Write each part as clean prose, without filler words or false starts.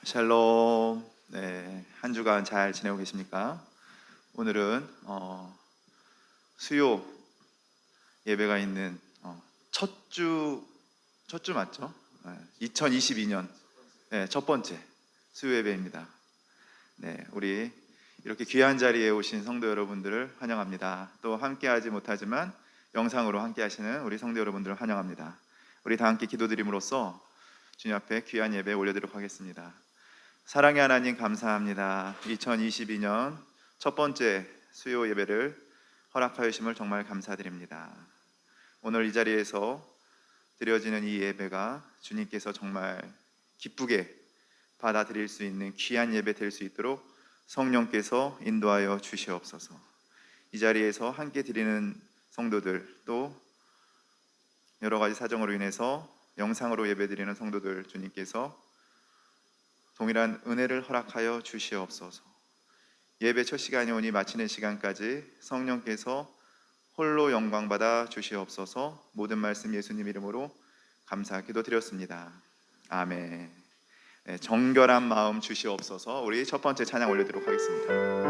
샬롬. 네, 한 주간 잘 지내고 계십니까? 오늘은 수요 예배가 있는 첫 주 맞죠? 2022년 첫 번째 수요 예배입니다. 네, 우리 이렇게 귀한 자리에 오신 성도 여러분들을 환영합니다. 또 함께하지 못하지만 영상으로 함께하시는 우리 성도 여러분들을 환영합니다. 우리 다 함께 기도드림으로써 주님 앞에 귀한 예배 올려드리도록 하겠습니다. 사랑의 하나님 감사합니다. 2022년 첫 번째 수요 예배를 허락하여 주심을 정말 감사드립니다. 오늘 이 자리에서 드려지는 이 예배가 주님께서 정말 기쁘게 받아들일 수 있는 귀한 예배 될 수 있도록 성령께서 인도하여 주시옵소서. 이 자리에서 함께 드리는 성도들, 또 여러 가지 사정으로 인해서 영상으로 예배드리는 성도들, 주님께서 동일한 은혜를 허락하여 주시옵소서. 예배 첫 시간이 오니 마치는 시간까지 성령께서 홀로 영광받아 주시옵소서. 모든 말씀 예수님 이름으로 감사 기도드렸습니다. 아멘. 정결한 마음 주시옵소서. 우리 첫 번째 찬양 올려드리도록 하겠습니다.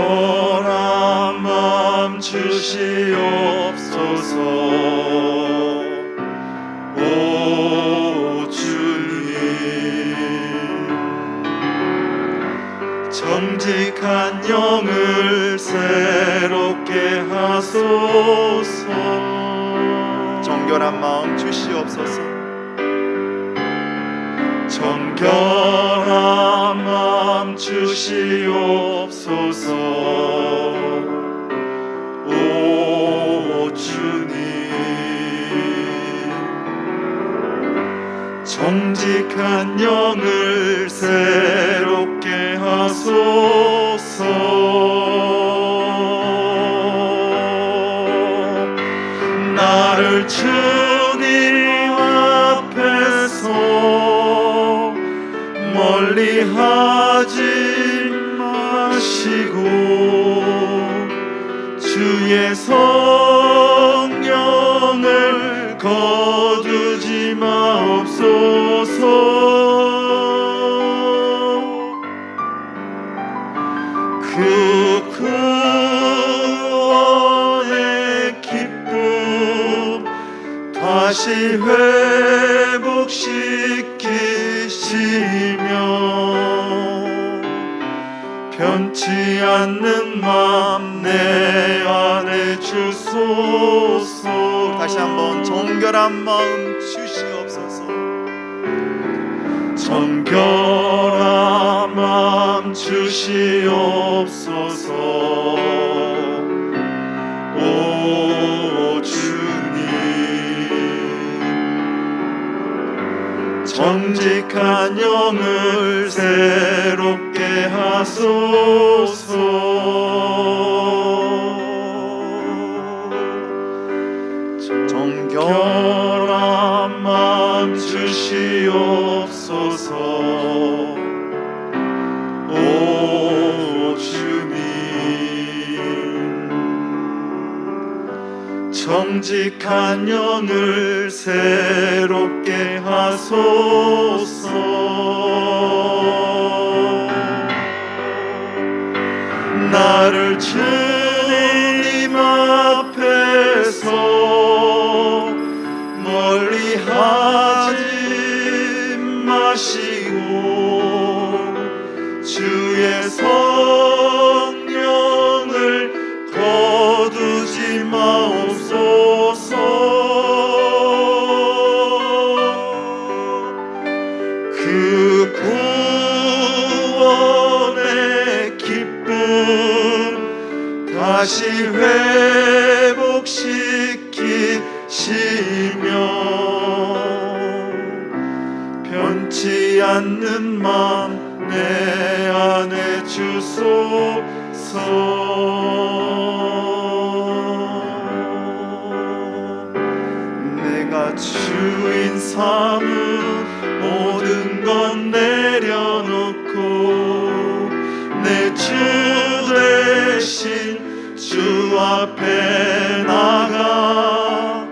정결한 마음 주시옵소서. 오 주님, 정직한 영을 새롭게 하소서. 정결한 마음 주시옵소서. 정결한 마음 주시옵소서. 오 주님, 정직한 영을 새롭게 하소서. 나를 주님 앞에서 멀리 하지 마시고 주의 성령을 거두지 마옵소서. 그 구원의 기쁨 다시 회복시키시며 변치 않는 맘 내 안에 주소서. 다시 한번 정결한 마음 주시옵소서. 정결한 마음 주시옵소서. 오 주님, 정직한 영을 새롭게 하소서. 정결한 마음 주시옵소서. 오 주님, 정직한 영을 새롭게 하소서. 나를 주님 앞에서 멀리 하지 마시고 주의 성령을 거두지 마옵소서. 그 구원의 기쁨 다시 회복시키시며 변치 않는 맘 내 안에 주소서. 내가 주인 삼은 모든 것 내려놓고 내 주 대신 주 앞에 나가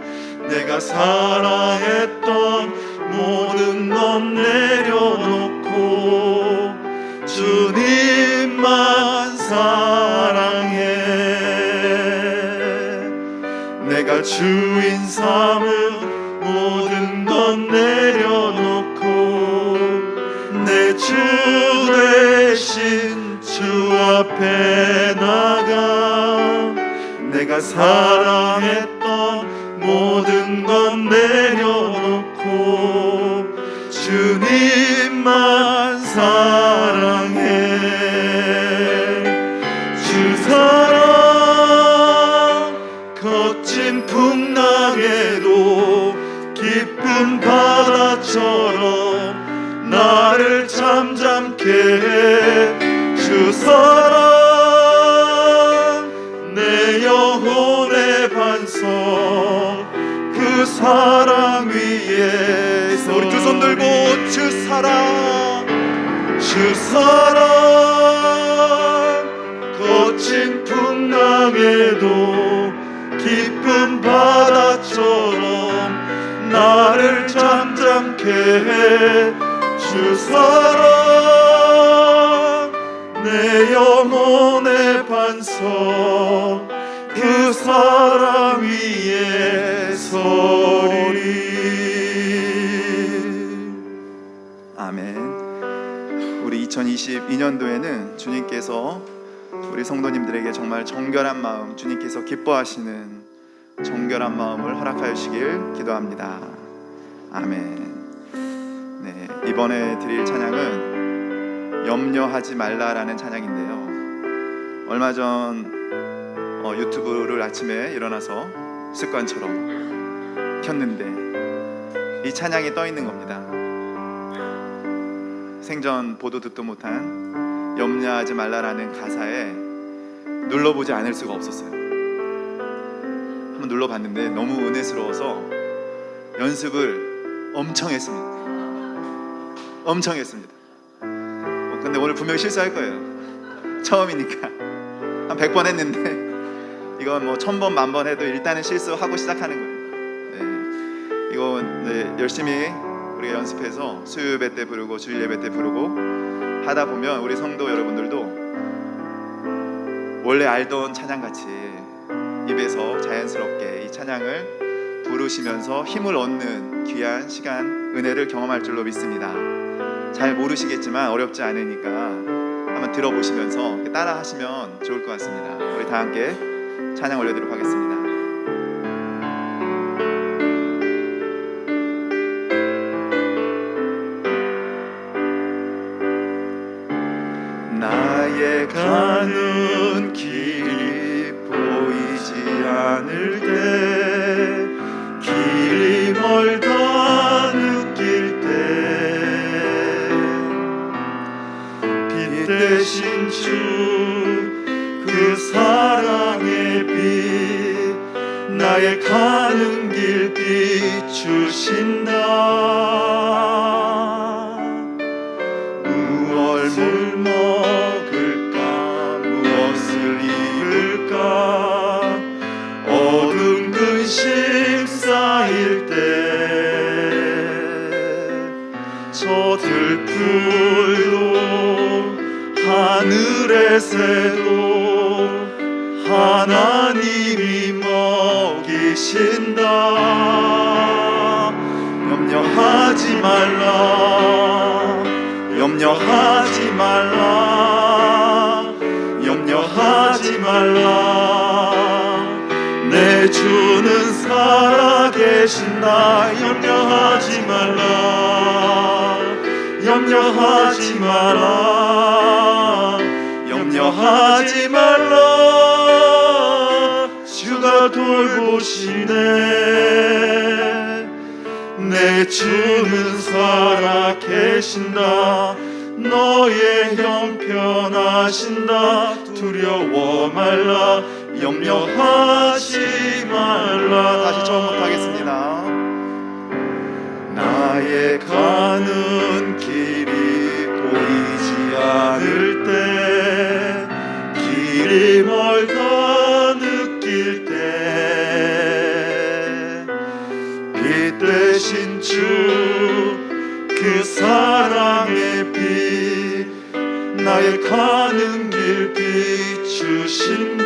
내가 사랑했던 모든 것 내려놓고 주님만 사랑해. 내가 주인 삼은 모든 것 내려놓고 내 주 대신 주 앞에 나가 내가 사랑했던 모든 것 내려놓고 주님만 사랑해. 주 사랑 거친 풍랑에도 깊은 바다처럼 나를 잠잠케 해. 주 사랑 내 영혼의 반석 그 사랑 위에서 우리 두 손 들고 주 사랑 거친 풍랑에도 깊은 바다처럼 나를 잠잠케 해. 주 사랑 내 영혼의 반석 그 사랑 위에 서리. 아멘. 우리 2022년도에는 주님께서 우리 성도님들에게 정말 정결한 마음, 주님께서 기뻐하시는 정결한 마음을 허락하여 주시길 기도합니다. 아멘. 네, 이번에 드릴 찬양은 염려하지 말라라는 찬양인데요. 얼마 전 유튜브를 아침에 일어나서 습관처럼 켰는데 이 찬양이 떠 있는 겁니다. 생전 보도 듣도 못한 염려하지 말라라는 가사에 눌러보지 않을 수가 없었어요. 한번 눌러봤는데 너무 은혜스러워서 연습을 엄청 했습니다. 근데 오늘 분명히 실수할 거예요. 처음이니까 한 100번 했는데 이건 뭐 1000번 만번 해도 일단은 실수하고 시작하는 거예요. 네. 이거 열심히 우리가 연습해서 수요 예배 때 부르고 주일 예배 때 부르고 하다 보면 우리 성도 여러분들도 원래 알던 찬양같이 입에서 자연스럽게 이 찬양을 부르시면서 힘을 얻는 귀한 시간, 은혜를 경험할 줄로 믿습니다. 잘 모르시겠지만 어렵지 않으니까 한번 들어보시면서 따라 하시면 좋을 것 같습니다. 우리 다 함께 찬양 올려드리도록 하겠습니다. 나의 가는 길이 보이지 않을 때 길이 멀다 느낄 때 빛 대신 주 그 사랑의 빛 나의 가는 길 비추신다. 무엇을 먹을까 무엇을 입을까 어두운 근심 쌓일 때 저 들풀도 하늘의 새도 하나님이 먹이신다. 염려하지 말라 염려하지 말라 염려하지 말라 내 주는 살아계신다. 염려하지 말라 염려하지 마라 염려하지 말라 주가 돌보시네. 내 주는 살아계신다. 너의 형편하신다. 두려워 말라 염려하지 말라. 다시 처음부터 하겠습니다. 나의 가는 길이 보이지 않을 때, 길이 멀다 느낄 때, 빛 대신 주 그 사랑의 빛 나의 가는 길 비추신다.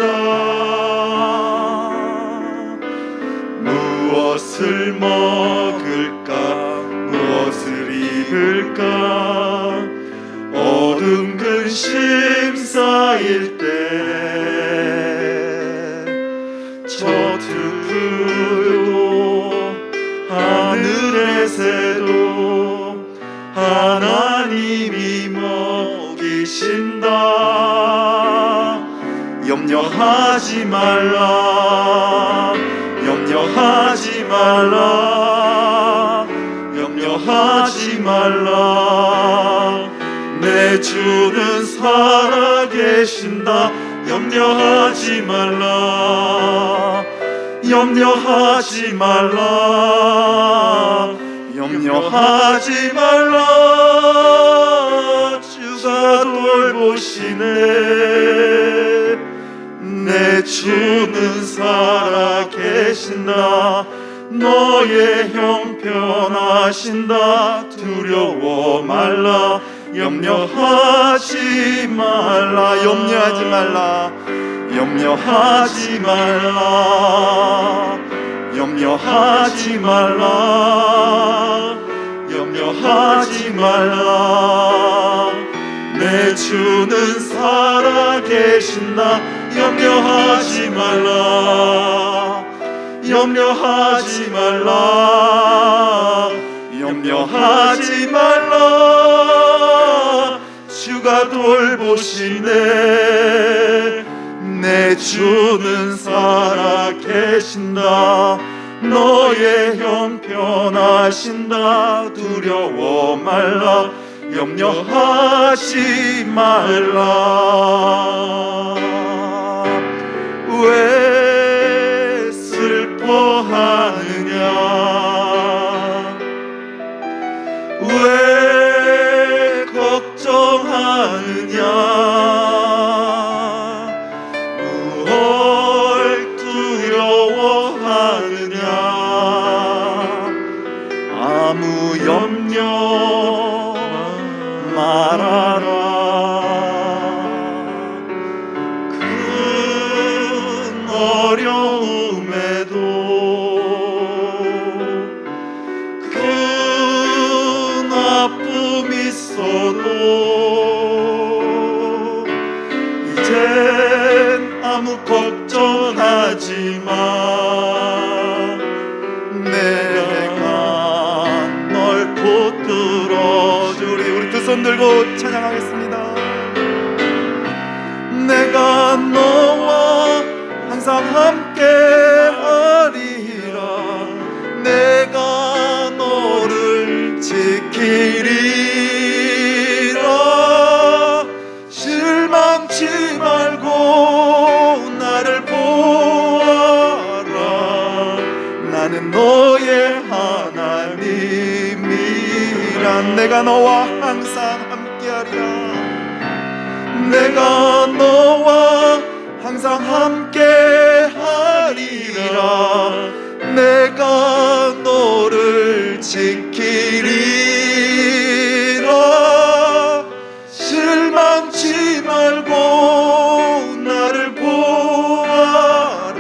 무엇을 먹을까 무엇을 입을까 어둠 근심 쌓일 때 저 들도 하늘의 새도 하나님이 먹이신다. 염려하지 말라 염려하지 말라 염려하지 말라 내 주는 살아계신다. 염려하지 말라 염려하지 말라 염려하지 말라 주가 돌보시네. 내 주는 살아계신다. 너의 형편하신다. 두려워 말라 염려하지 말라 염려하지 말라 염려하지 말라 염려하지 말라 염려하지 말라 내 주는 살아계신다. 염려하지 말라 염려하지 말라 염려하지 말라 주가 돌보시네. 내 주는 살아계신다. 너의 형편하신다. 두려워 말라 염려하지 말라. 왜 슬퍼하느냐 왜 걱정하느냐 무얼 두려워하느냐 아무 염려 말아라. 큰 어려움에도 큰 아픔 있어도 이젠 아무 걱정하지 마. 내가 널 붙들어주리. 우리 두 손 들고 찬양하겠습니다. 내가 너와 항상 함께 하리라. 내가 너를 지키리라. 실망치 말고 나를 보아라. 나는 너의 하나님이라. 내가 너와 항상 함께 하리라. 내가 너와 항상 함께 하리라. 내가 너를 지키리라. 실망치 말고 나를 보아라.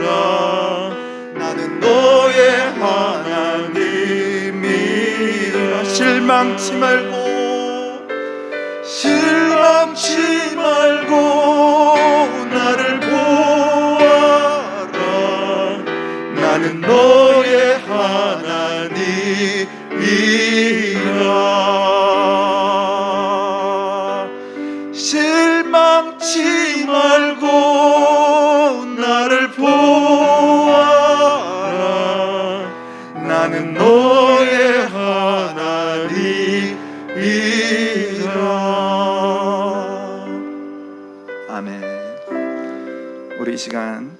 나는 너의 하나님이라. 실망치 말고 실망치 말고 나를 보아라. 나는 너의 하나님이라. 실망치 말고 나를 보아라. 나는 너의 하나님이라. 아멘. 우리 이 시간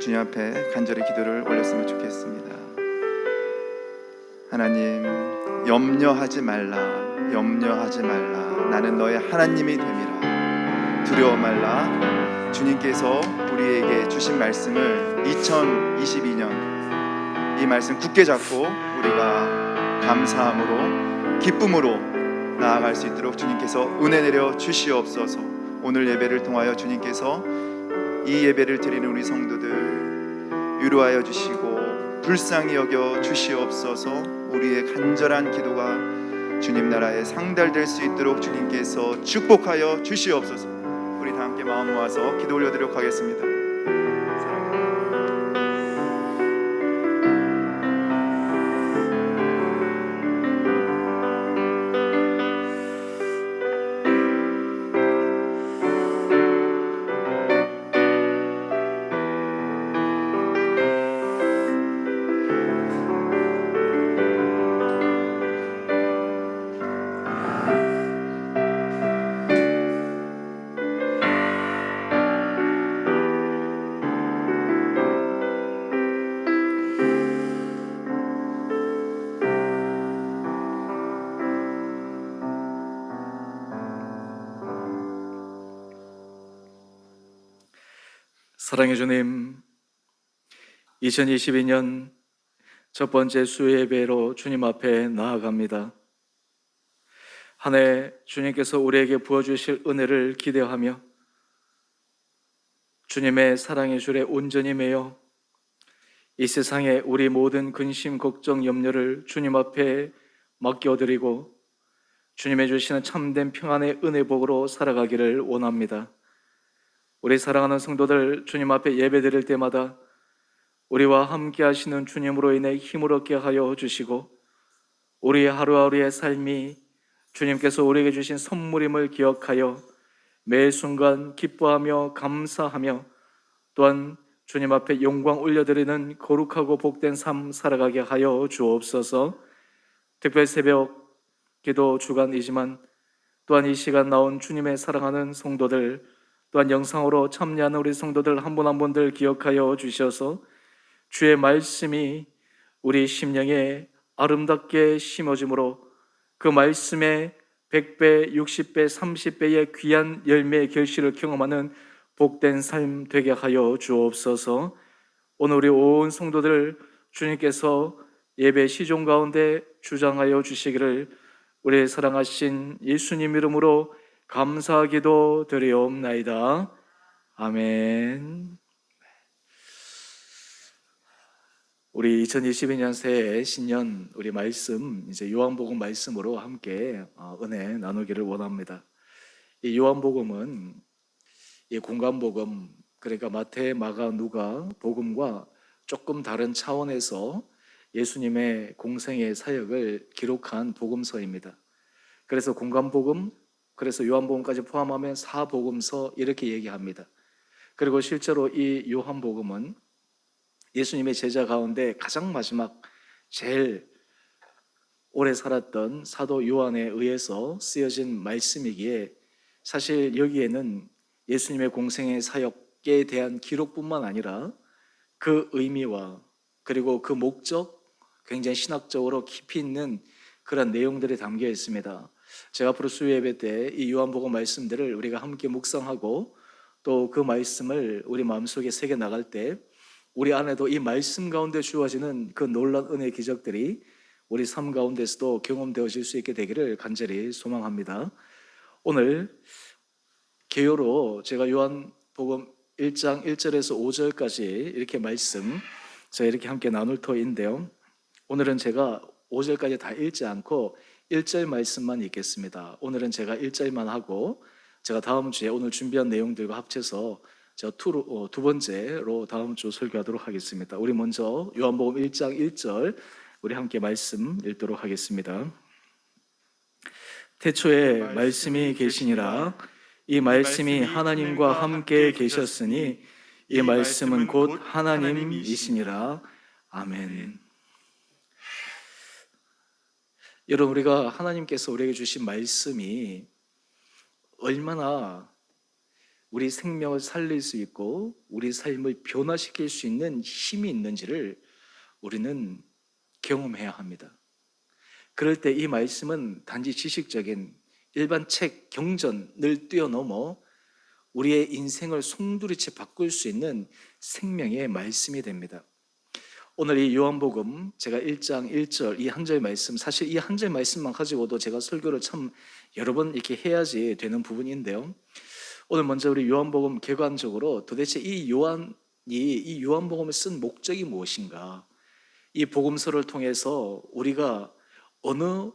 주님 앞에 간절히 기도를 올렸으면 좋겠습니다. 하나님, 염려하지 말라, 염려하지 말라. 나는 너의 하나님이 됨이라. 두려워 말라. 주님께서 우리에게 주신 말씀을 2022년 이 말씀 굳게 잡고 우리가 감사함으로 기쁨으로 나아갈 수 있도록 주님께서 은혜 내려 주시옵소서. 오늘 예배를 통하여 주님께서 이 예배를 드리는 우리 성도들 위로하여 주시고 불쌍히 여겨 주시옵소서. 우리의 간절한 기도가 주님 나라에 상달될 수 있도록 주님께서 축복하여 주시옵소서. 우리 다 함께 마음 모아서 기도 올려드리도록 하겠습니다. 사랑해 주님, 2022년 첫 번째 수요예배로 주님 앞에 나아갑니다. 한 해 주님께서 우리에게 부어주실 은혜를 기대하며 주님의 사랑의 줄에 온전히 매여 이 세상에 우리 모든 근심, 걱정, 염려를 주님 앞에 맡겨드리고 주님의 주시는 참된 평안의 은혜복으로 살아가기를 원합니다. 우리 사랑하는 성도들, 주님 앞에 예배드릴 때마다 우리와 함께 하시는 주님으로 인해 힘을 얻게 하여 주시고 우리의 하루하루의 삶이 주님께서 우리에게 주신 선물임을 기억하여 매 순간 기뻐하며 감사하며 또한 주님 앞에 영광 올려드리는 거룩하고 복된 삶 살아가게 하여 주옵소서. 특별 새벽 기도 주간이지만 또한 이 시간 나온 주님의 사랑하는 성도들, 또한 영상으로 참여하는 우리 성도들 한 분 한 분들 기억하여 주셔서 주의 말씀이 우리 심령에 아름답게 심어짐으로 그 말씀에 100배, 60배, 30배의 귀한 열매의 결실을 경험하는 복된 삶 되게 하여 주옵소서. 오늘 우리 온 성도들 주님께서 예배 시종 가운데 주장하여 주시기를 우리 사랑하신 예수님 이름으로 감사하기도 드리옵나이다. 아멘. 우리 2022년 새해 신년 우리 말씀 이제 요한복음 말씀으로 함께 은혜 나누기를 원합니다. 이 요한복음은 이 공간복음, 그러니까 마태, 마가, 누가 복음과 조금 다른 차원에서 예수님의 공생의 사역을 기록한 복음서입니다. 그래서 공간복음, 그래서 요한복음까지 포함하면 사복음서 이렇게 얘기합니다. 그리고 실제로 이 요한복음은 예수님의 제자 가운데 가장 마지막 제일 오래 살았던 사도 요한에 의해서 쓰여진 말씀이기에 사실 여기에는 예수님의 공생의 사역에 대한 기록뿐만 아니라 그 의미와 그리고 그 목적, 굉장히 신학적으로 깊이 있는 그런 내용들이 담겨 있습니다. 제가 앞으로 수요예배 때 이 요한복음 말씀들을 우리가 함께 묵상하고 또 그 말씀을 우리 마음속에 새겨 나갈 때 우리 안에도 이 말씀 가운데 주어지는 그 놀라운 은혜의 기적들이 우리 삶 가운데서도 경험되어질 수 있게 되기를 간절히 소망합니다. 오늘 개요로 제가 요한복음 1장 1절에서 5절까지 이렇게 말씀 제가 이렇게 함께 나눌 터인데요, 오늘은 제가 5절까지 다 읽지 않고 1절 말씀만 읽겠습니다. 오늘은 제가 1절만 하고 제가 다음 주에 오늘 준비한 내용들과 합쳐서 제가 두 번째로 다음 주 설교하도록 하겠습니다. 우리 먼저 요한복음 1장 1절 우리 함께 말씀 읽도록 하겠습니다. 태초에 말씀이 계시니라. 이 말씀이 하나님과 함께 계셨으니 이 말씀은 곧 하나님이시니라. 아멘. 여러분, 우리가 하나님께서 우리에게 주신 말씀이 얼마나 우리 생명을 살릴 수 있고 우리 삶을 변화시킬 수 있는 힘이 있는지를 우리는 경험해야 합니다. 그럴 때 이 말씀은 단지 지식적인 일반 책 경전을 뛰어넘어 우리의 인생을 송두리째 바꿀 수 있는 생명의 말씀이 됩니다. 오늘 이 요한복음 제가 1장 1절 이 한 절 말씀, 사실 이 한 절 말씀만 가지고도 제가 설교를 참 여러 번 이렇게 해야지 되는 부분인데요. 오늘 먼저 우리 요한복음 객관적으로 도대체 이 요한복음을 쓴 목적이 무엇인가? 이 복음서를 통해서 우리가 어느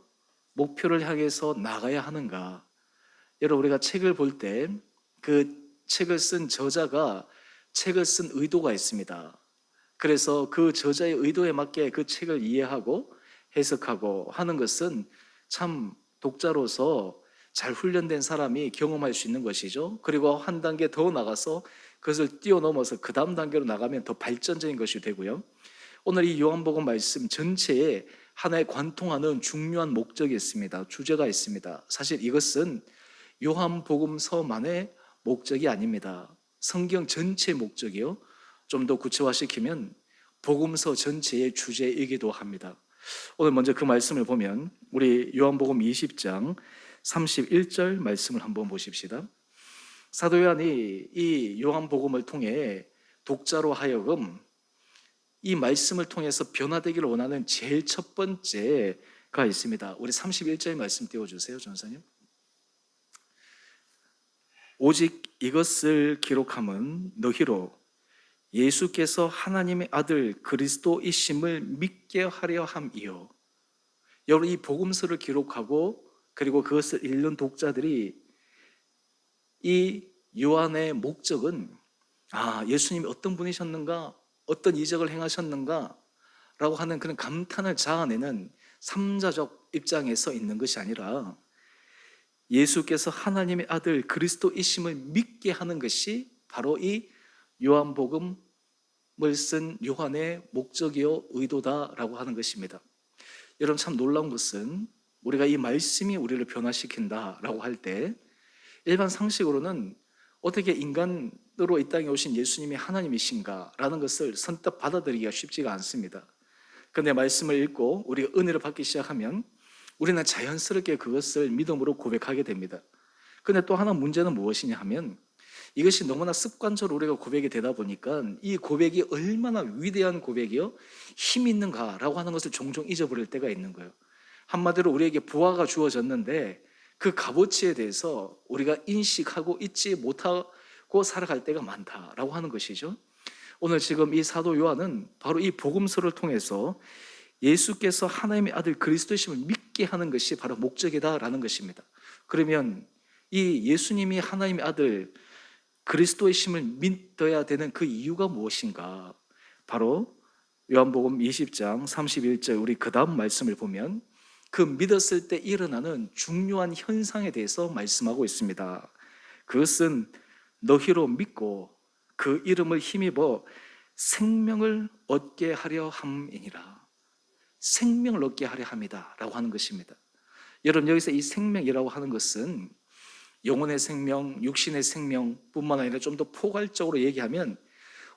목표를 향해서 나가야 하는가? 여러분, 우리가 책을 볼 때 그 책을 쓴 저자가 책을 쓴 의도가 있습니다. 그래서 그 저자의 의도에 맞게 그 책을 이해하고 해석하고 하는 것은 참 독자로서 잘 훈련된 사람이 경험할 수 있는 것이죠. 그리고 한 단계 더 나가서 그것을 뛰어넘어서 그 다음 단계로 나가면 더 발전적인 것이 되고요. 오늘 이 요한복음 말씀 전체에 하나의 관통하는 중요한 목적이 있습니다. 주제가 있습니다. 사실 이것은 요한복음서만의 목적이 아닙니다. 성경 전체의 목적이요. 좀 더 구체화시키면 복음서 전체의 주제이기도 합니다. 오늘 먼저 그 말씀을 보면 우리 요한복음 20장 31절 말씀을 한번 보십시다. 사도 요한이 이 요한복음을 통해 독자로 하여금 이 말씀을 통해서 변화되기를 원하는 제일 첫 번째가 있습니다. 우리 31절 말씀 띄워주세요, 전사님. 오직 이것을 기록함은 너희로 예수께서 하나님의 아들 그리스도이심을 믿게 하려 함이요. 여러분, 이 복음서를 기록하고 그리고 그것을 읽는 독자들이 이 요한의 목적은 예수님이 어떤 분이셨는가, 어떤 이적을 행하셨는가 라고 하는 그런 감탄을 자아내는 삼자적 입장에서 있는 것이 아니라 예수께서 하나님의 아들 그리스도이심을 믿게 하는 것이 바로 이 요한복음을 쓴 요한의 목적이요 의도다라고 하는 것입니다. 여러분, 참 놀라운 것은 우리가 이 말씀이 우리를 변화시킨다라고 할 때 일반 상식으로는 어떻게 인간으로 이 땅에 오신 예수님이 하나님이신가라는 것을 선뜻 받아들이기가 쉽지가 않습니다. 그런데 말씀을 읽고 우리가 은혜를 받기 시작하면 우리는 자연스럽게 그것을 믿음으로 고백하게 됩니다. 그런데 또 하나 문제는 무엇이냐 하면 이것이 너무나 습관적으로 우리가 고백이 되다 보니까 이 고백이 얼마나 위대한 고백이요 힘이 있는가라고 하는 것을 종종 잊어버릴 때가 있는 거예요. 한마디로 우리에게 부하가 주어졌는데 그 값어치에 대해서 우리가 인식하고 잊지 못하고 살아갈 때가 많다라고 하는 것이죠. 오늘 지금 이 사도 요한은 바로 이 복음서를 통해서 예수께서 하나님의 아들 그리스도이심을 믿게 하는 것이 바로 목적이다라는 것입니다. 그러면 이 예수님이 하나님의 아들 그리스도이심을 믿어야 되는 그 이유가 무엇인가? 바로 요한복음 20장 31절 우리 그 다음 말씀을 보면 그 믿었을 때 일어나는 중요한 현상에 대해서 말씀하고 있습니다. 그것은 너희로 믿고 그 이름을 힘입어 생명을 얻게 하려 함이니라. 생명을 얻게 하려 함이다 라고 하는 것입니다. 여러분, 여기서 이 생명이라고 하는 것은 영혼의 생명, 육신의 생명뿐만 아니라 좀 더 포괄적으로 얘기하면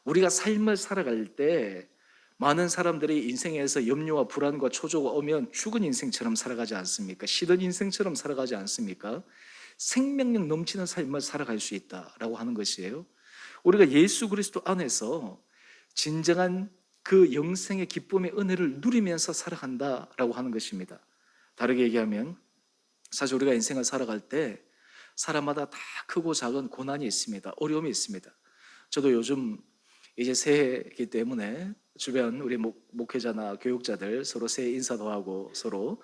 우리가 삶을 살아갈 때 많은 사람들이 인생에서 염려와 불안과 초조가 오면 죽은 인생처럼 살아가지 않습니까? 시든 인생처럼 살아가지 않습니까? 생명력 넘치는 삶을 살아갈 수 있다라고 하는 것이에요. 우리가 예수 그리스도 안에서 진정한 그 영생의 기쁨의 은혜를 누리면서 살아간다라고 하는 것입니다. 다르게 얘기하면 사실 우리가 인생을 살아갈 때 사람마다 다 크고 작은 고난이 있습니다. 어려움이 있습니다. 저도 요즘 이제 새해이기 때문에 주변 우리 목회자나 교육자들 서로 새해 인사도 하고 서로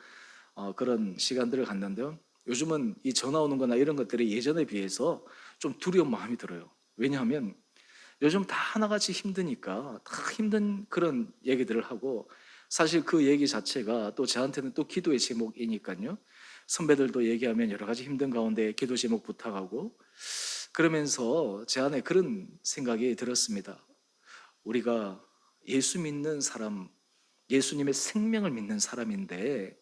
그런 시간들을 갖는데요. 요즘은 이 전화 오는 거나 이런 것들이 예전에 비해서 좀 두려운 마음이 들어요. 왜냐하면 요즘 다 하나같이 힘드니까 다 힘든 그런 얘기들을 하고 사실 그 얘기 자체가 또 저한테는 또 기도의 제목이니까요. 선배들도 얘기하면 여러 가지 힘든 가운데 기도 제목 부탁하고 그러면서 제 안에 그런 생각이 들었습니다. 우리가 예수 믿는 사람, 예수님의 생명을 믿는 사람인데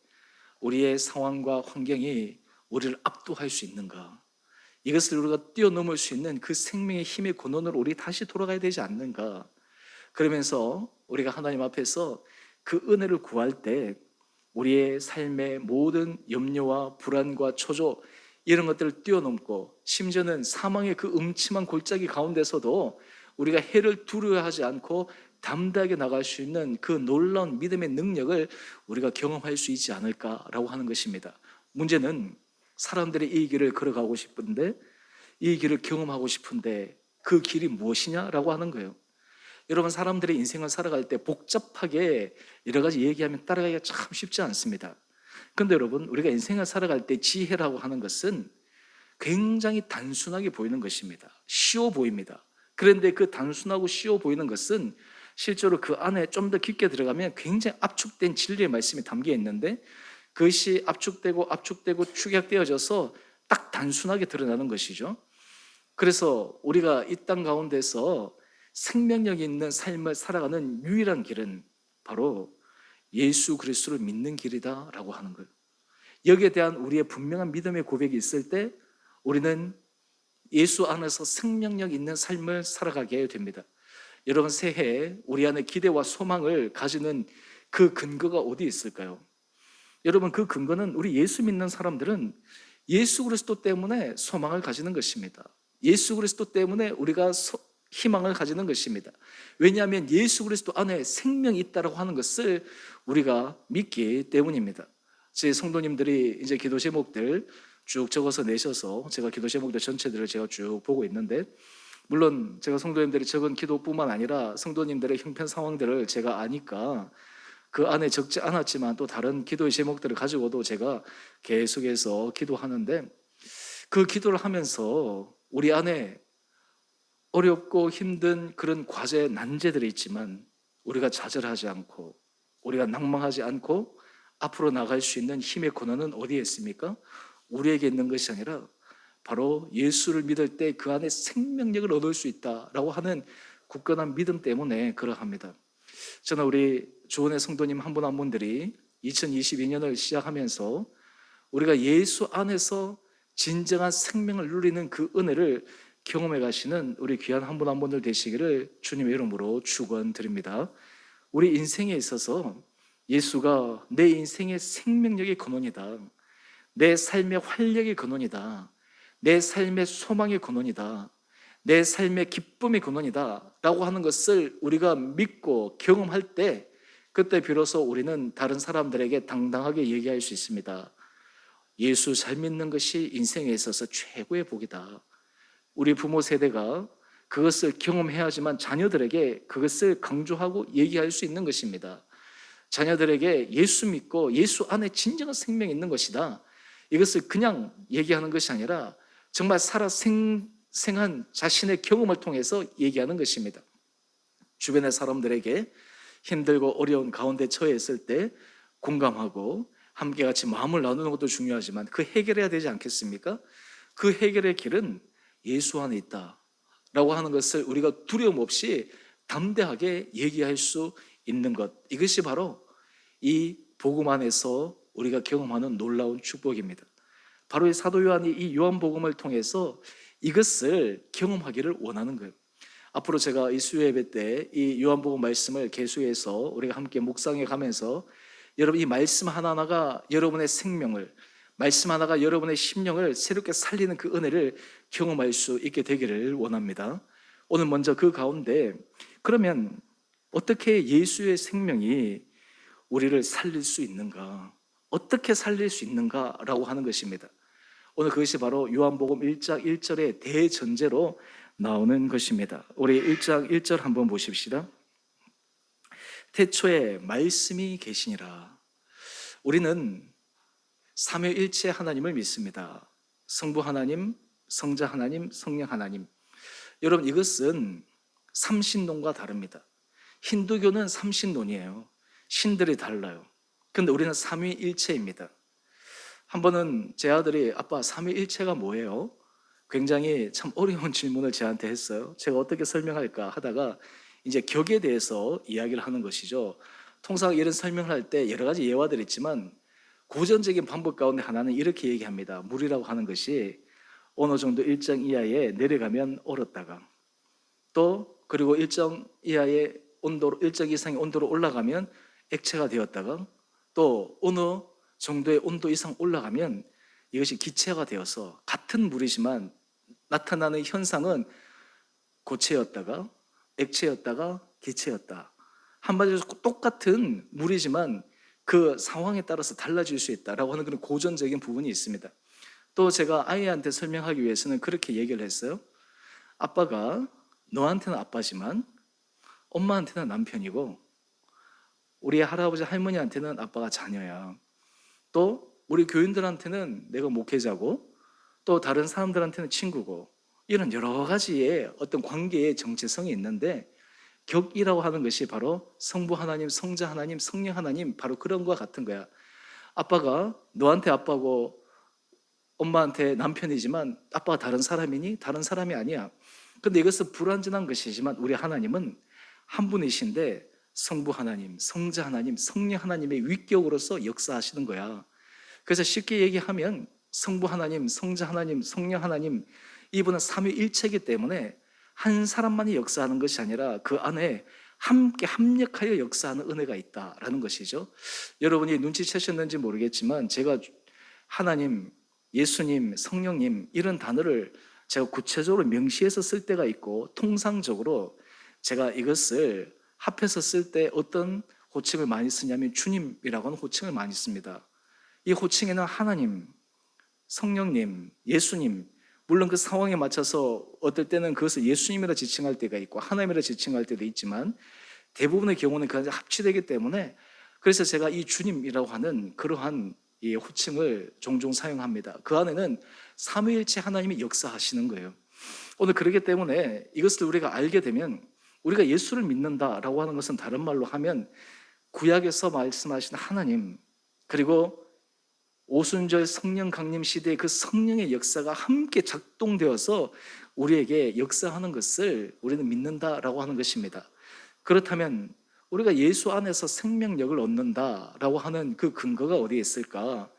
우리의 상황과 환경이 우리를 압도할 수 있는가? 이것을 우리가 뛰어넘을 수 있는 그 생명의 힘의 근원으로 우리 다시 돌아가야 되지 않는가? 그러면서 우리가 하나님 앞에서 그 은혜를 구할 때 우리의 삶의 모든 염려와 불안과 초조 이런 것들을 뛰어넘고 심지어는 사망의 그 음침한 골짜기 가운데서도 우리가 해를 두려워하지 않고 담대하게 나갈 수 있는 그 놀라운 믿음의 능력을 우리가 경험할 수 있지 않을까라고 하는 것입니다. 문제는 사람들이 이 길을 걸어가고 싶은데, 이 길을 경험하고 싶은데 그 길이 무엇이냐라고 하는 거예요. 여러분, 사람들의 인생을 살아갈 때 복잡하게 여러 가지 얘기하면 따라가기가 참 쉽지 않습니다. 그런데 여러분, 우리가 인생을 살아갈 때 지혜라고 하는 것은 굉장히 단순하게 보이는 것입니다. 쉬워 보입니다. 그런데 그 단순하고 쉬워 보이는 것은 실제로 그 안에 좀 더 깊게 들어가면 굉장히 압축된 진리의 말씀이 담겨 있는데, 그것이 압축되고 축약되어져서 딱 단순하게 드러나는 것이죠. 그래서 우리가 이 땅 가운데서 생명력 있는 삶을 살아가는 유일한 길은 바로 예수 그리스도를 믿는 길이다라고 하는 거예요. 여기에 대한 우리의 분명한 믿음의 고백이 있을 때 우리는 예수 안에서 생명력 있는 삶을 살아가게 됩니다. 여러분, 새해에 우리 안에 기대와 소망을 가지는 그 근거가 어디 있을까요? 여러분, 그 근거는 우리 예수 믿는 사람들은 예수 그리스도 때문에 소망을 가지는 것입니다. 예수 그리스도 때문에 우리가 희망을 가지는 것입니다. 왜냐하면 예수 그리스도 안에 생명이 있다고 하는 것을 우리가 믿기 때문입니다. 제 성도님들이 이제 기도 제목들 쭉 적어서 내셔서 제가 기도 제목들 전체들을 제가 쭉 보고 있는데, 물론 제가 성도님들이 적은 기도뿐만 아니라 성도님들의 형편 상황들을 제가 아니까 그 안에 적지 않았지만 또 다른 기도의 제목들을 가지고도 제가 계속해서 기도하는데, 그 기도를 하면서 우리 안에 어렵고 힘든 그런 과제, 난제들이 있지만 우리가 좌절하지 않고 우리가 낭망하지 않고 앞으로 나갈 수 있는 힘의 근원은 어디에 있습니까? 우리에게 있는 것이 아니라 바로 예수를 믿을 때 그 안에 생명력을 얻을 수 있다라고 하는 굳건한 믿음 때문에 그러합니다. 저는 우리 조은의 성도님 한 분 한 분들이 2022년을 시작하면서 우리가 예수 안에서 진정한 생명을 누리는 그 은혜를 경험해 가시는 우리 귀한 한 분 한 분들 되시기를 주님의 이름으로 축원드립니다. 우리 인생에 있어서 예수가 내 인생의 생명력의 근원이다, 내 삶의 활력의 근원이다, 내 삶의 소망의 근원이다, 내 삶의 기쁨의 근원이다 라고 하는 것을 우리가 믿고 경험할 때, 그때 비로소 우리는 다른 사람들에게 당당하게 얘기할 수 있습니다. 예수 잘 믿는 것이 인생에 있어서 최고의 복이다. 우리 부모 세대가 그것을 경험해야지만 자녀들에게 그것을 강조하고 얘기할 수 있는 것입니다. 자녀들에게 예수 믿고 예수 안에 진정한 생명이 있는 것이다, 이것을 그냥 얘기하는 것이 아니라 정말 살아 생한 자신의 경험을 통해서 얘기하는 것입니다. 주변의 사람들에게 힘들고 어려운 가운데 처해 있을 때 공감하고 함께 같이 마음을 나누는 것도 중요하지만 그 해결해야 되지 않겠습니까? 그 해결의 길은 예수 안에 있다라고 하는 것을 우리가 두려움 없이 담대하게 얘기할 수 있는 것, 이것이 바로 이 복음 안에서 우리가 경험하는 놀라운 축복입니다. 바로 이 사도 요한이 이 요한복음을 통해서 이것을 경험하기를 원하는 거예요. 앞으로 제가 이 수요 예배 때 이 요한복음 말씀을 계속해서 우리가 함께 묵상해 가면서 여러분, 이 말씀 하나하나가 여러분의 생명을, 말씀 하나가 여러분의 심령을 새롭게 살리는 그 은혜를 경험할 수 있게 되기를 원합니다. 오늘 먼저 그 가운데, 그러면 어떻게 예수의 생명이 우리를 살릴 수 있는가, 어떻게 살릴 수 있는가라고 하는 것입니다. 오늘 그것이 바로 요한복음 1장 1절의 대전제로 나오는 것입니다. 우리 1장 1절 한번 보십시다. 태초에 말씀이 계시니라. 우리는 삼위일체 하나님을 믿습니다. 성부 하나님, 성자 하나님, 성령 하나님. 여러분, 이것은 삼신론과 다릅니다. 힌두교는 삼신론이에요. 신들이 달라요. 그런데 우리는 삼위일체입니다. 한 번은 제 아들이 아빠 삼위일체가 뭐예요? 굉장히 참 어려운 질문을 저한테 했어요. 제가 어떻게 설명할까 하다가 이제 격에 대해서 이야기를 하는 것이죠. 통상 이런 설명을 할 때 여러 가지 예화들이 있지만 고전적인 방법 가운데 하나는 이렇게 얘기합니다. 물이라고 하는 것이 어느 정도 일정 이하에 내려가면 얼었다가, 또 그리고 일정 이하의 온도로, 일정 이상의 온도로 올라가면 액체가 되었다가, 또 어느 정도의 온도 이상 올라가면 이것이 기체가 되어서 같은 물이지만 나타나는 현상은 고체였다가 액체였다가 기체였다. 한마디로 똑같은 물이지만 그 상황에 따라서 달라질 수 있다라고 하는 그런 고전적인 부분이 있습니다. 또 제가 아이한테 설명하기 위해서는 그렇게 얘기를 했어요. 아빠가 너한테는 아빠지만 엄마한테는 남편이고 우리 할아버지 할머니한테는 아빠가 자녀야. 또 우리 교인들한테는 내가 목회자고 또 다른 사람들한테는 친구고 이런 여러 가지의 어떤 관계의 정체성이 있는데 격이라고 하는 것이 바로 성부 하나님, 성자 하나님, 성령 하나님 바로 그런 것과 같은 거야. 아빠가 너한테 아빠고 엄마한테 남편이지만 아빠가 다른 사람이니? 다른 사람이 아니야. 근데 이것은 불완전한 것이지만 우리 하나님은 한 분이신데 성부 하나님, 성자 하나님, 성령 하나님의 위격으로서 역사하시는 거야. 그래서 쉽게 얘기하면 성부 하나님, 성자 하나님, 성령 하나님 이분은 삼위일체이기 때문에 한 사람만이 역사하는 것이 아니라 그 안에 함께 합력하여 역사하는 은혜가 있다라는 것이죠. 여러분이 눈치채셨는지 모르겠지만 제가 하나님, 예수님, 성령님 이런 단어를 제가 구체적으로 명시해서 쓸 때가 있고 통상적으로 제가 이것을 합해서 쓸 때 어떤 호칭을 많이 쓰냐면 주님이라고 하는 호칭을 많이 씁니다. 이 호칭에는 하나님, 성령님, 예수님 물론 그 상황에 맞춰서 어떨 때는 그것을 예수님이라 지칭할 때가 있고 하나님이라 지칭할 때도 있지만 대부분의 경우는 그 안에 합치되기 때문에 그래서 제가 이 주님이라고 하는 그러한 이 호칭을 종종 사용합니다. 그 안에는 삼위일체 하나님이 역사하시는 거예요. 오늘 그렇기 때문에 이것을 우리가 알게 되면 우리가 예수를 믿는다라고 하는 것은 다른 말로 하면 구약에서 말씀하신 하나님 그리고 오순절 성령 강림 시대의 그 성령의 역사가 함께 작동되어서 우리에게 역사하는 것을 우리는 믿는다라고 하는 것입니다. 그렇다면 우리가 예수 안에서 생명력을 얻는다라고 하는 그 근거가 어디에 있을까?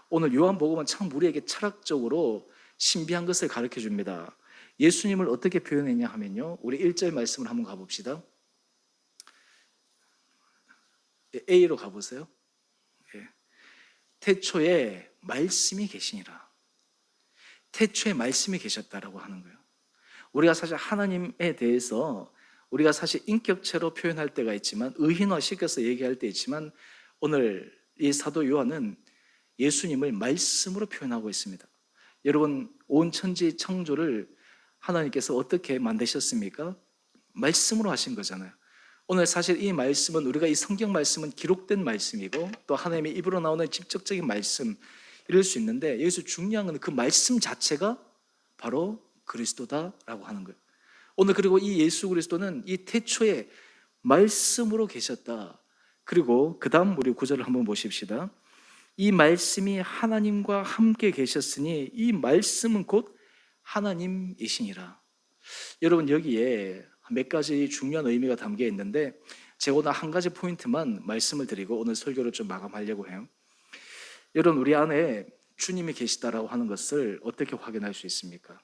오늘 요한복음은 참 우리에게 철학적으로 신비한 것을 가르쳐 줍니다. 예수님을 어떻게 표현했냐 하면요. 우리 1절 말씀을 한번 가봅시다. A로 가보세요. 태초에 말씀이 계시니라. 태초에 말씀이 계셨다라고 하는 거예요. 우리가 사실 하나님에 대해서 우리가 사실 인격체로 표현할 때가 있지만 의인화시켜서 얘기할 때 있지만 오늘 이 사도 요한은 예수님을 말씀으로 표현하고 있습니다. 여러분 온 천지 창조를 하나님께서 어떻게 만드셨습니까? 말씀으로 하신 거잖아요. 오늘 사실 이 말씀은 우리가 이 성경 말씀은 기록된 말씀이고 또 하나님의 입으로 나오는 직접적인 말씀 이럴 수 있는데 여기서 중요한 건 그 말씀 자체가 바로 그리스도다라고 하는 거예요. 오늘 그리고 이 예수 그리스도는 이 태초에 말씀으로 계셨다. 그리고 그 다음 우리 구절을 한번 보십시다. 이 말씀이 하나님과 함께 계셨으니 이 말씀은 곧 하나님이시니라. 여러분 여기에 몇 가지 중요한 의미가 담겨 있는데 제가 오늘 한 가지 포인트만 말씀을 드리고 오늘 설교를 좀 마감하려고 해요. 여러분 우리 안에 주님이 계시다라고 하는 것을 어떻게 확인할 수 있습니까?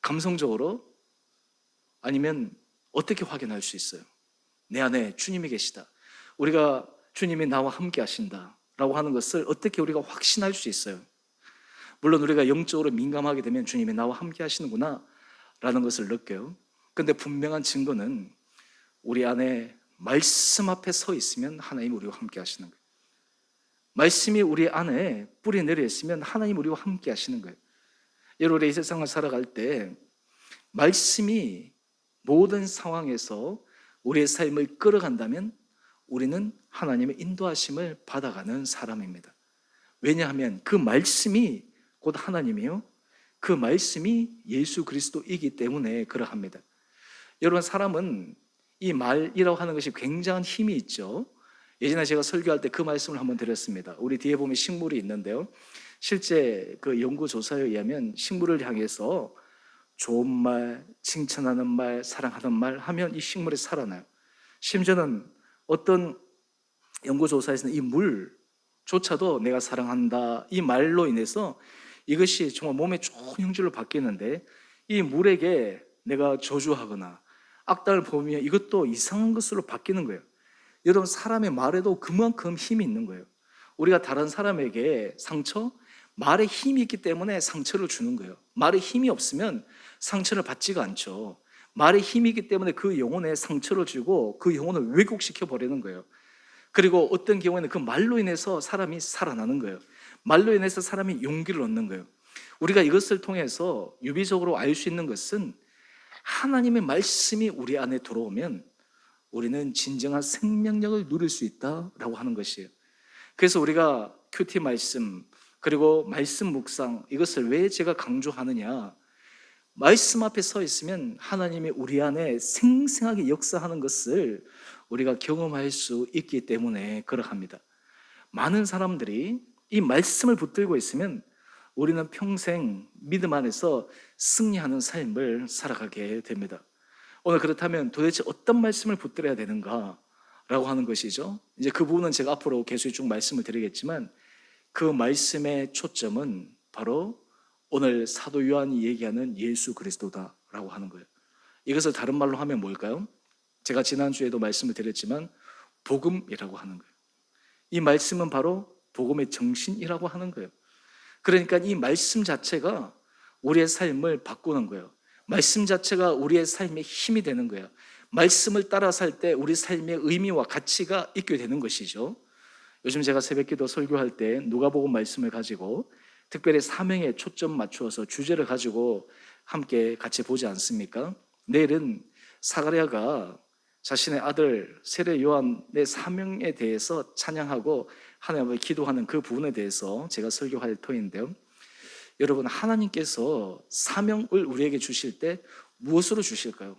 감성적으로? 아니면 어떻게 확인할 수 있어요? 내 안에 주님이 계시다. 우리가 주님이 나와 함께 하신다라고 하는 것을 어떻게 우리가 확신할 수 있어요? 물론 우리가 영적으로 민감하게 되면 주님이 나와 함께 하시는구나 라는 것을 느껴요. 근데 분명한 증거는 우리 안에 말씀 앞에 서 있으면 하나님이 우리와 함께 하시는 거예요. 말씀이 우리 안에 뿌리 내려 있으면 하나님이 우리와 함께 하시는 거예요. 여러분 이 세상을 살아갈 때 말씀이 모든 상황에서 우리의 삶을 끌어간다면 우리는 하나님의 인도하심을 받아가는 사람입니다. 왜냐하면 그 말씀이 곧 하나님이요 그 말씀이 예수 그리스도이기 때문에 그러합니다. 여러분 사람은 이 말이라고 하는 것이 굉장한 힘이 있죠. 예전에 제가 설교할 때 그 말씀을 한번 드렸습니다. 우리 뒤에 보면 식물이 있는데요. 실제 그 연구 조사에 의하면 식물을 향해서 좋은 말, 칭찬하는 말, 사랑하는 말 하면 이 식물이 살아나요. 심지어는 어떤 연구조사에서는 이 물조차도 내가 사랑한다 이 말로 인해서 이것이 정말 몸에 좋은 형질로 바뀌는데 이 물에게 내가 저주하거나 악단을 보면 이것도 이상한 것으로 바뀌는 거예요. 여러분, 사람의 말에도 그만큼 힘이 있는 거예요. 우리가 다른 사람에게 상처, 말에 힘이 있기 때문에 상처를 주는 거예요. 말에 힘이 없으면 상처를 받지가 않죠. 말에 힘이 있기 때문에 그 영혼에 상처를 주고 그 영혼을 왜곡시켜 버리는 거예요. 그리고 어떤 경우에는 그 말로 인해서 사람이 살아나는 거예요. 말로 인해서 사람이 용기를 얻는 거예요. 우리가 이것을 통해서 유비적으로 알 수 있는 것은 하나님의 말씀이 우리 안에 들어오면 우리는 진정한 생명력을 누릴 수 있다라고 하는 것이에요. 그래서 우리가 큐티 말씀, 그리고 말씀 묵상, 이것을 왜 제가 강조하느냐, 말씀 앞에 서 있으면 하나님이 우리 안에 생생하게 역사하는 것을 우리가 경험할 수 있기 때문에 그러합니다. 많은 사람들이 이 말씀을 붙들고 있으면 우리는 평생 믿음 안에서 승리하는 삶을 살아가게 됩니다. 오늘 그렇다면 도대체 어떤 말씀을 붙들어야 되는가 라고 하는 것이죠. 이제 그 부분은 제가 앞으로 계속 쭉 말씀을 드리겠지만, 그 말씀의 초점은 바로 오늘 사도 요한이 얘기하는 예수 그리스도다라고 하는 거예요. 이것을 다른 말로 하면 뭘까요? 제가 지난주에도 말씀을 드렸지만 복음이라고 하는 거예요. 이 말씀은 바로 복음의 정신이라고 하는 거예요. 그러니까 이 말씀 자체가 우리의 삶을 바꾸는 거예요. 말씀 자체가 우리의 삶에 힘이 되는 거예요. 말씀을 따라 살 때 우리 삶의 의미와 가치가 있게 되는 것이죠. 요즘 제가 새벽기도 설교할 때 누가복음 말씀을 가지고 특별히 사명에 초점 맞추어서 주제를 가지고 함께 같이 보지 않습니까? 내일은 사가랴가 자신의 아들 세례 요한의 사명에 대해서 찬양하고 하나님을 기도하는 그 부분에 대해서 제가 설교할 터인데요. 여러분, 하나님께서 사명을 우리에게 주실 때 무엇으로 주실까요?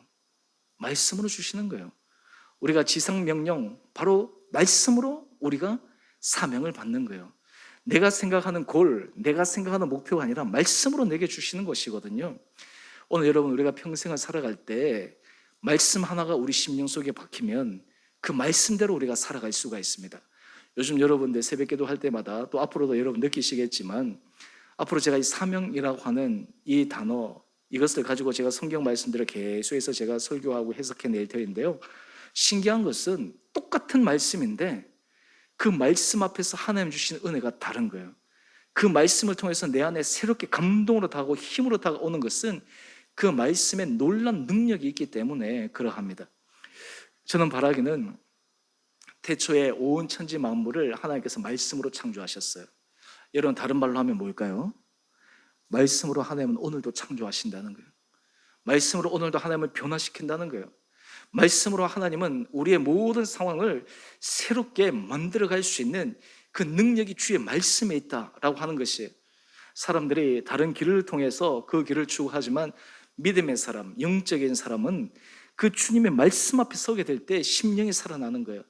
말씀으로 주시는 거예요. 우리가 지상명령, 바로 말씀으로 우리가 사명을 받는 거예요. 내가 생각하는 골, 내가 생각하는 목표가 아니라 말씀으로 내게 주시는 것이거든요. 오늘 여러분, 우리가 평생을 살아갈 때 말씀 하나가 우리 심령 속에 박히면 그 말씀대로 우리가 살아갈 수가 있습니다. 요즘 여러분들 새벽기도 할 때마다, 또 앞으로도 여러분 느끼시겠지만, 앞으로 제가 이 사명이라고 하는 이 단어, 이것을 가지고 제가 성경 말씀들을 계속해서 제가 설교하고 해석해 낼 터인데요. 신기한 것은 똑같은 말씀인데 그 말씀 앞에서 하나님 주신 은혜가 다른 거예요. 그 말씀을 통해서 내 안에 새롭게 감동으로 다가오고 힘으로 다가오는 것은 그 말씀에 놀란 능력이 있기 때문에 그러합니다. 저는 바라기는 태초에 온 천지 만물을 하나님께서 말씀으로 창조하셨어요. 여러분, 다른 말로 하면 뭘까요? 말씀으로 하나님은 오늘도 창조하신다는 거예요. 말씀으로 오늘도 하나님을 변화시킨다는 거예요. 말씀으로 하나님은 우리의 모든 상황을 새롭게 만들어갈 수 있는 그 능력이 주의 말씀에 있다라고 하는 것이에요. 사람들이 다른 길을 통해서 그 길을 추구하지만 믿음의 사람, 영적인 사람은 그 주님의 말씀 앞에 서게 될 때 심령이 살아나는 거예요.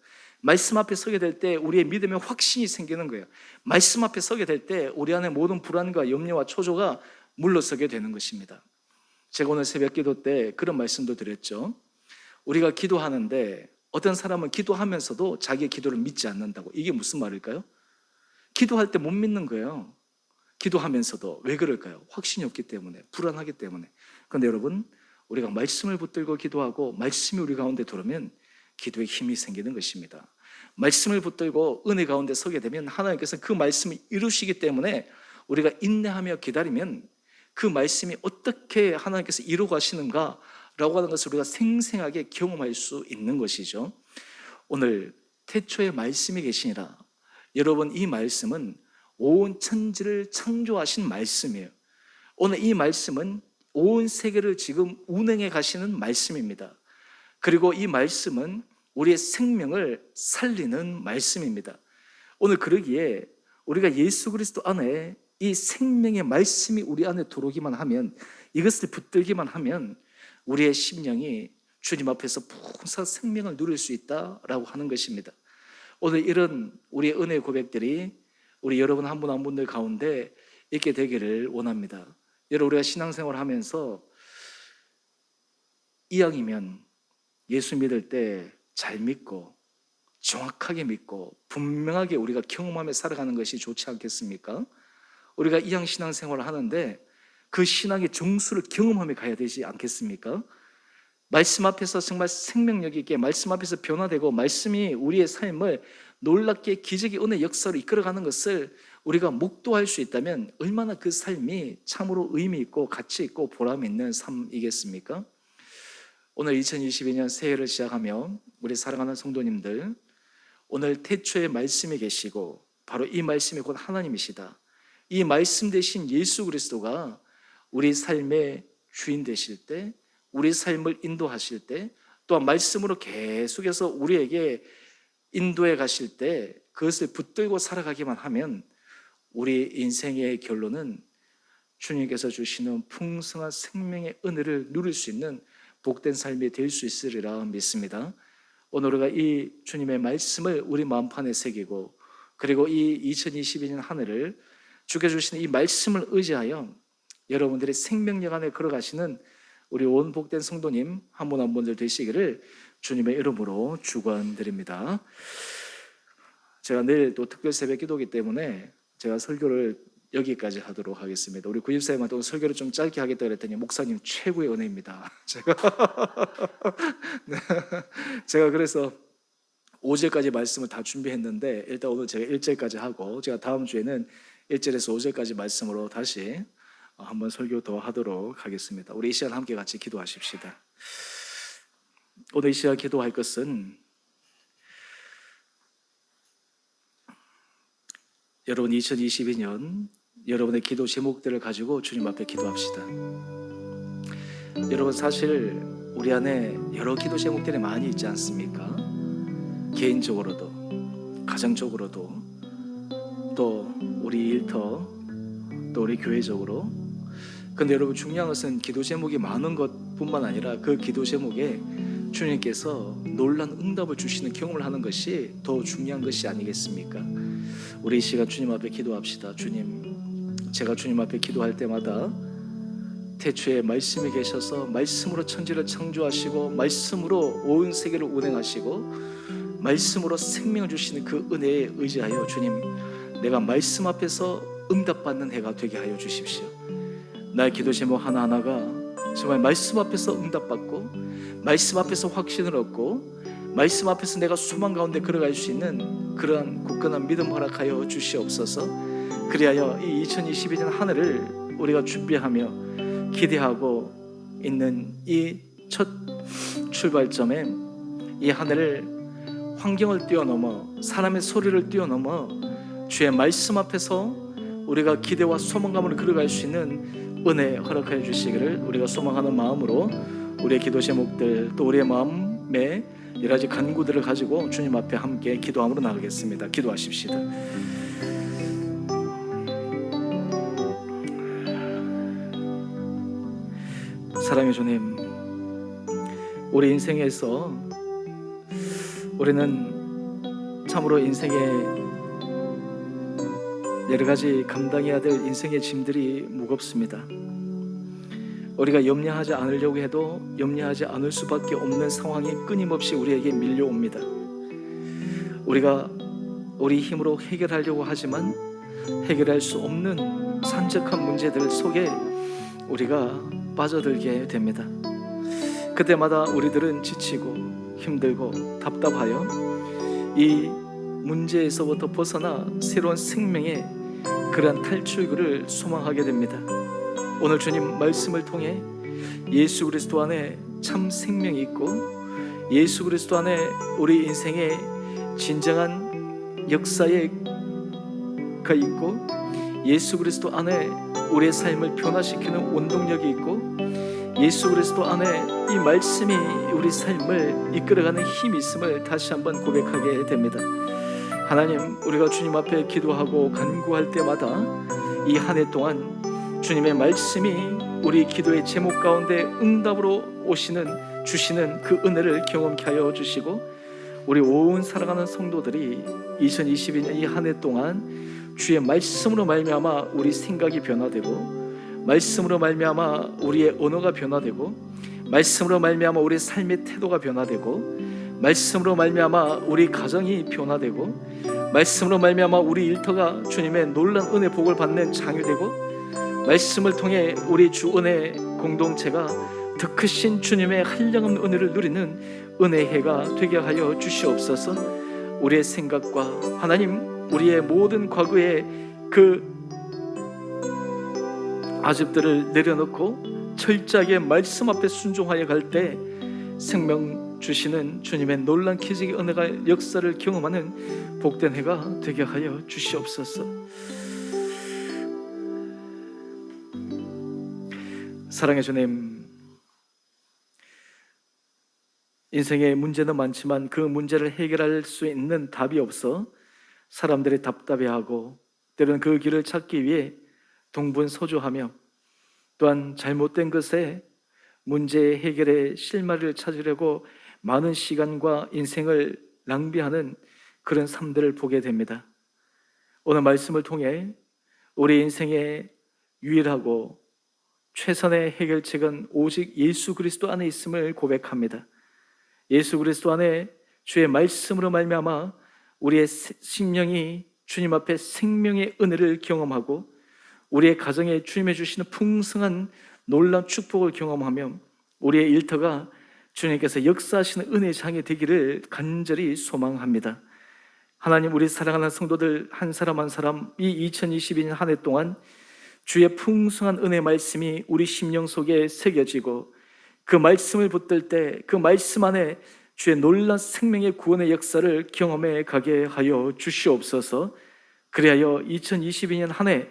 말씀 앞에 서게 될 때 우리의 믿음의 확신이 생기는 거예요. 말씀 앞에 서게 될 때 우리 안에 모든 불안과 염려와 초조가 물러서게 되는 것입니다. 제가 오늘 새벽 기도 때 그런 말씀도 드렸죠. 우리가 기도하는데 어떤 사람은 기도하면서도 자기의 기도를 믿지 않는다고. 이게 무슨 말일까요? 기도할 때 못 믿는 거예요. 기도하면서도. 왜 그럴까요? 확신이 없기 때문에, 불안하기 때문에. 그런데 여러분, 우리가 말씀을 붙들고 기도하고 말씀이 우리 가운데 들어오면 기도에 힘이 생기는 것입니다. 말씀을 붙들고 은혜 가운데 서게 되면 하나님께서 그 말씀을 이루시기 때문에 우리가 인내하며 기다리면 그 말씀이 어떻게 하나님께서 이루어 가시는가 라고 하는 것을 우리가 생생하게 경험할 수 있는 것이죠. 오늘 태초에 말씀이 계시니라. 여러분, 이 말씀은 온 천지를 창조하신 말씀이에요. 오늘 이 말씀은 온 세계를 지금 운행해 가시는 말씀입니다. 그리고 이 말씀은 우리의 생명을 살리는 말씀입니다. 오늘 그러기에 우리가 예수 그리스도 안에 이 생명의 말씀이 우리 안에 들어오기만 하면, 이것을 붙들기만 하면 우리의 심령이 주님 앞에서 풍성한 생명을 누릴 수 있다라고 하는 것입니다. 오늘 이런 우리의 은혜의 고백들이 우리 여러분 한 분 한 분들 가운데 있게 되기를 원합니다. 여러분, 우리가 신앙생활을 하면서 이왕이면 예수 믿을 때 잘 믿고 정확하게 믿고 분명하게 우리가 경험하며 살아가는 것이 좋지 않겠습니까? 우리가 이왕 신앙생활을 하는데 그 신앙의 정수를 경험하며 가야 되지 않겠습니까? 말씀 앞에서 정말 생명력 있게 말씀 앞에서 변화되고 말씀이 우리의 삶을 놀랍게 기적의 은혜 역사로 이끌어가는 것을 우리가 목도할 수 있다면 얼마나 그 삶이 참으로 의미 있고 가치 있고 보람 있는 삶이겠습니까? 오늘 2022년 새해를 시작하며 우리 사랑하는 성도님들, 오늘 태초에 말씀이 계시고 바로 이 말씀이 곧 하나님이시다. 이 말씀 대신 예수 그리스도가 우리 삶의 주인 되실 때, 우리 삶을 인도하실 때, 또한 말씀으로 계속해서 우리에게 인도해 가실 때 그것을 붙들고 살아가기만 하면 우리 인생의 결론은 주님께서 주시는 풍성한 생명의 은혜를 누릴 수 있는 복된 삶이 될 수 있으리라 믿습니다. 오늘 우리가 이 주님의 말씀을 우리 마음판에 새기고, 그리고 이 2022년 한 해를 주께 주시는 이 말씀을 의지하여 여러분들의 생명력 안에 걸어가시는 우리 온 복된 성도님 한 분 한 분들 되시기를 주님의 이름으로 축원드립니다. 제가 내일 또 특별 새벽 기도이기 때문에 제가 설교를 여기까지 하도록 하겠습니다. 우리 구집사님한테 오늘 설교를 좀 짧게 하겠다 그랬더니 목사님 최고의 은혜입니다. 제가 그래서 5절까지 말씀을 다 준비했는데 일단 오늘 제가 1절까지 하고 제가 다음 주에는 1절에서 5절까지 말씀으로 다시 한번 설교 더 하도록 하겠습니다. 우리 이 시간 함께 같이 기도하십시다. 오늘 이 시간 기도할 것은 여러분 2022년 여러분의 기도 제목들을 가지고 주님 앞에 기도합시다. 여러분 사실 우리 안에 여러 기도 제목들이 많이 있지 않습니까? 개인적으로도 가정적으로도 또 우리 일터 또 우리 교회적으로. 근데 여러분 중요한 것은 기도 제목이 많은 것뿐만 아니라 그 기도 제목에 주님께서 놀라운 응답을 주시는 경험을 하는 것이 더 중요한 것이 아니겠습니까? 우리 이 시간 주님 앞에 기도합시다. 주님, 제가 주님 앞에 기도할 때마다 태초에 말씀이 계셔서 말씀으로 천지를 창조하시고 말씀으로 온 세계를 운행하시고 말씀으로 생명을 주시는 그 은혜에 의지하여 주님, 내가 말씀 앞에서 응답받는 해가 되게 하여 주십시오. 나의 기도 제목 하나하나가 정말 말씀 앞에서 응답받고 말씀 앞에서 확신을 얻고 말씀 앞에서 내가 소망 가운데 걸어갈 수 있는 그러한 굳건한 믿음 허락하여 주시옵소서. 그리하여 이 2022년 한 해를 우리가 준비하며 기대하고 있는 이 첫 출발점에 이 한 해를 환경을 뛰어넘어 사람의 소리를 뛰어넘어 주의 말씀 앞에서 우리가 기대와 소망감으로 걸어갈 수 있는 은혜 허락하여 주시기를 우리가 소망하는 마음으로 우리의 기도 제목들 또 우리의 마음에 여러 가지 간구들을 가지고 주님 앞에 함께 기도함으로 나가겠습니다. 기도하십시다. 사랑의 주님, 우리 인생에서 우리는 참으로 인생에 여러 가지 감당해야 될 인생의 짐들이 무겁습니다. 우리가 염려하지 않으려고 해도 염려하지 않을 수밖에 없는 상황이 끊임없이 우리에게 밀려옵니다. 우리가 우리 힘으로 해결하려고 하지만 해결할 수 없는 산적한 문제들 속에 우리가 빠져들게 됩니다. 그때마다 우리들은 지치고 힘들고 답답하여 이 문제에서부터 벗어나 새로운 생명의 그러한 탈출구를 소망하게 됩니다. 오늘 주님 말씀을 통해 예수 그리스도 안에 참 생명이 있고 예수 그리스도 안에 우리 인생의 진정한 역사가 있고 예수 그리스도 안에 우리의 삶을 변화시키는 원동력이 있고 예수 그리스도 안에 이 말씀이 우리 삶을 이끌어가는 힘이 있음을 다시 한번 고백하게 됩니다. 하나님, 우리가 주님 앞에 기도하고 간구할 때마다 이 한 해 동안 주님의 말씀이 우리 기도의 제목 가운데 응답으로 주시는 그 은혜를 경험케 하여 주시고 우리 온 살아가는 성도들이 2022년 이 한 해 동안 주의 말씀으로 말미암아 우리 생각이 변화되고 말씀으로 말미암아 우리의 언어가 변화되고 말씀으로 말미암아 우리 삶의 태도가 변화되고 말씀으로 말미암아 우리 가정이 변화되고 말씀으로 말미암아 우리 일터가 주님의 놀라운 은혜 복을 받는 장이 되고 말씀을 통해 우리 주 은혜 공동체가 더 크신 주님의 한량없는 은혜를 누리는 은혜의 해가 되게 하여 주시옵소서. 우리의 생각과 하나님, 우리의 모든 과거의 그 아집들을 내려놓고 철저하게 말씀 앞에 순종하여 갈 때 생명 주시는 주님의 놀란 기적의 은혜가 역사를 경험하는 복된 해가 되게 하여 주시옵소서. 사랑의 주님, 인생의 문제는 많지만 그 문제를 해결할 수 있는 답이 없어 사람들이 답답해하고 때로는 그 길을 찾기 위해 동분서주하며 또한 잘못된 것에 문제의 해결의 실마리를 찾으려고 많은 시간과 인생을 낭비하는 그런 삶들을 보게 됩니다. 오늘 말씀을 통해 우리 인생의 유일하고 최선의 해결책은 오직 예수 그리스도 안에 있음을 고백합니다. 예수 그리스도 안에 주의 말씀으로 말미암아 우리의 심령이 주님 앞에 생명의 은혜를 경험하고 우리의 가정에 주님이 주시는 풍성한 놀라운 축복을 경험하며 우리의 일터가 주님께서 역사하시는 은혜의 장이 되기를 간절히 소망합니다. 하나님, 우리 사랑하는 성도들 한 사람 한 사람 이 2022년 한 해 동안 주의 풍성한 은혜 말씀이 우리 심령 속에 새겨지고 그 말씀을 붙들 때 그 말씀 안에 주의 놀라운 생명의 구원의 역사를 경험해 가게 하여 주시옵소서. 그리하여 2022년 한 해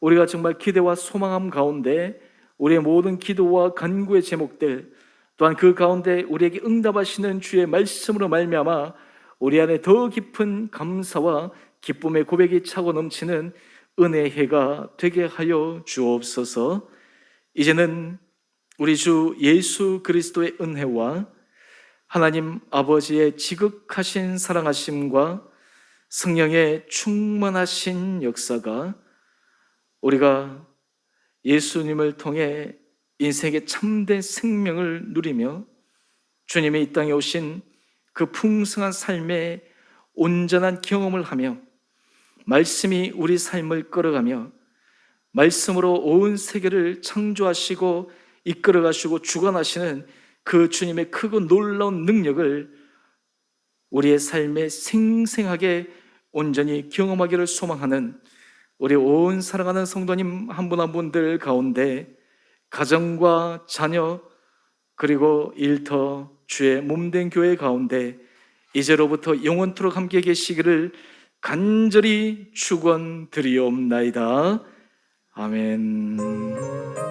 우리가 정말 기대와 소망함 가운데 우리의 모든 기도와 간구의 제목들 또한 그 가운데 우리에게 응답하시는 주의 말씀으로 말미암아 우리 안에 더 깊은 감사와 기쁨의 고백이 차고 넘치는 은혜의 해가 되게 하여 주옵소서. 이제는 우리 주 예수 그리스도의 은혜와 하나님 아버지의 지극하신 사랑하심과 성령의 충만하신 역사가 우리가 예수님을 통해 인생의 참된 생명을 누리며 주님이 이 땅에 오신 그 풍성한 삶의 온전한 경험을 하며 말씀이 우리 삶을 끌어가며 말씀으로 온 세계를 창조하시고 이끌어가시고 주관하시는 그 주님의 크고 놀라운 능력을 우리의 삶에 생생하게 온전히 경험하기를 소망하는 우리 온 사랑하는 성도님 한 분 한 분들 가운데 가정과 자녀 그리고 일터 주의 몸된 교회 가운데 이제로부터 영원토록 함께 계시기를 간절히 축원드리옵나이다. 아멘.